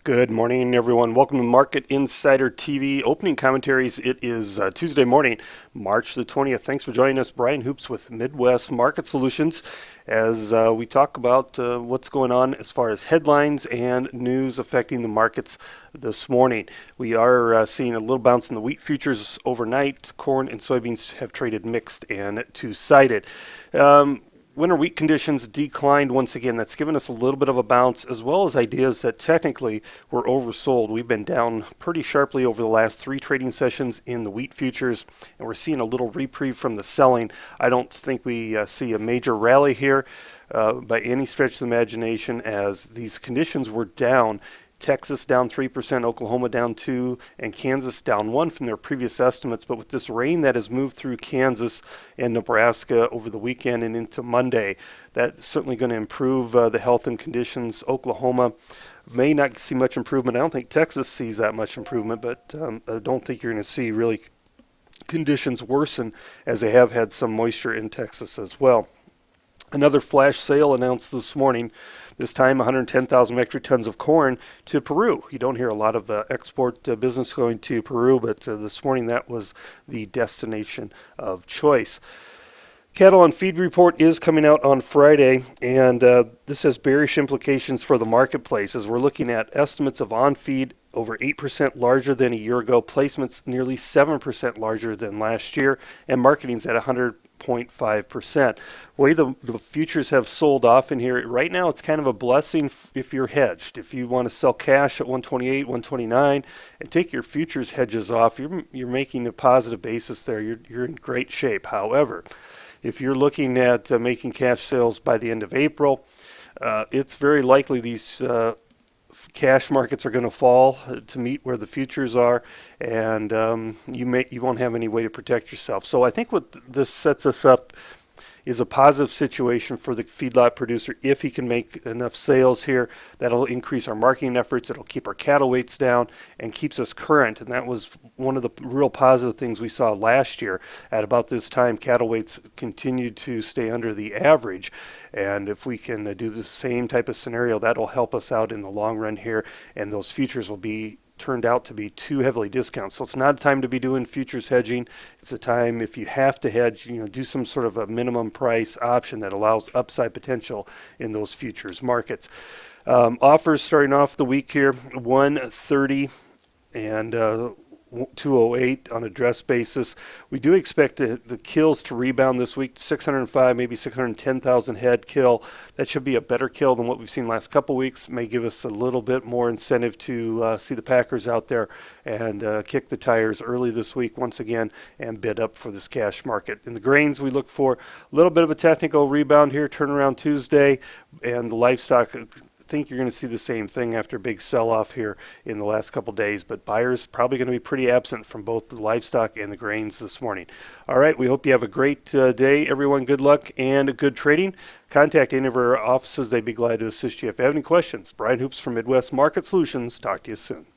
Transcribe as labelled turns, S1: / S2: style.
S1: Good morning, everyone. Welcome to Market Insider TV opening commentaries. It is Tuesday morning, March the 20th. Thanks for joining us. Brian Hoops with Midwest Market Solutions as we talk about what's going on as far as headlines and news affecting the markets this morning. We are seeing a little bounce in the wheat futures overnight. Corn and soybeans have traded mixed and two-sided. Winter wheat conditions declined once again. That's given us a little bit of a bounce, as well as ideas that technically were oversold. We've been down pretty sharply over the last three trading sessions in the wheat futures, and we're seeing a little reprieve from the selling. I don't think we see a major rally here by any stretch of the imagination, as these conditions were down. Texas down 3%, Oklahoma down 2%, and Kansas down 1% from their previous estimates. But with this rain that has moved through Kansas and Nebraska over the weekend and into Monday, that's certainly going to improve the health and conditions. Oklahoma may not see much improvement. I don't think Texas sees that much improvement, but I don't think you're going to see really conditions worsen, as they have had some moisture in Texas as well. Another flash sale announced this morning, this time 110,000 metric tons of corn to Peru. You don't hear a lot of export business going to Peru, but this morning that was the destination of choice. Cattle on feed report is coming out on Friday, and this has bearish implications for the marketplace, as we're looking at estimates of on feed over 8% larger than a year ago, placements nearly 7% larger than last year, and marketing's at 100.5%. The way the futures have sold off in here, right now it's kind of a blessing if you're hedged. If you want to sell cash at 128, 129, and take your futures hedges off, you're making a positive basis there. You're in great shape. However, if you're looking at making cash sales by the end of April, it's very likely these cash markets are going to fall to meet where the futures are, and you won't have any way to protect yourself. So I think what this sets us up is a positive situation for the feedlot producer. If he can make enough sales here, that'll increase our marketing efforts. It'll keep our cattle weights down and keeps us current. And that was one of the real positive things we saw last year. At about this time, cattle weights continued to stay under the average. And if we can do the same type of scenario, that'll help us out in the long run here. And those futures will be turned out to be too heavily discounted. So it's not a time to be doing futures hedging. It's a time, if you have to hedge, do some sort of a minimum price option that allows upside potential in those futures markets. Offers starting off the week here, 130 and 208 on a dress basis. We do expect the kills to rebound this week, 605, maybe 610,000 head kill. That should be a better kill than what we've seen last couple weeks. May give us a little bit more incentive to see the Packers out there and kick the tires early this week once again and bid up for this cash market. In the grains, we look for a little bit of a technical rebound here, turnaround Tuesday, and the livestock, think you're going to see the same thing after a big sell-off here in the last couple days, but buyers probably going to be pretty absent from both the livestock and the grains this morning. All right, we hope you have a great day, everyone. Good luck and good trading. Contact any of our offices. They'd be glad to assist you if you have any questions. Brian Hoops from Midwest Market Solutions. Talk to you soon.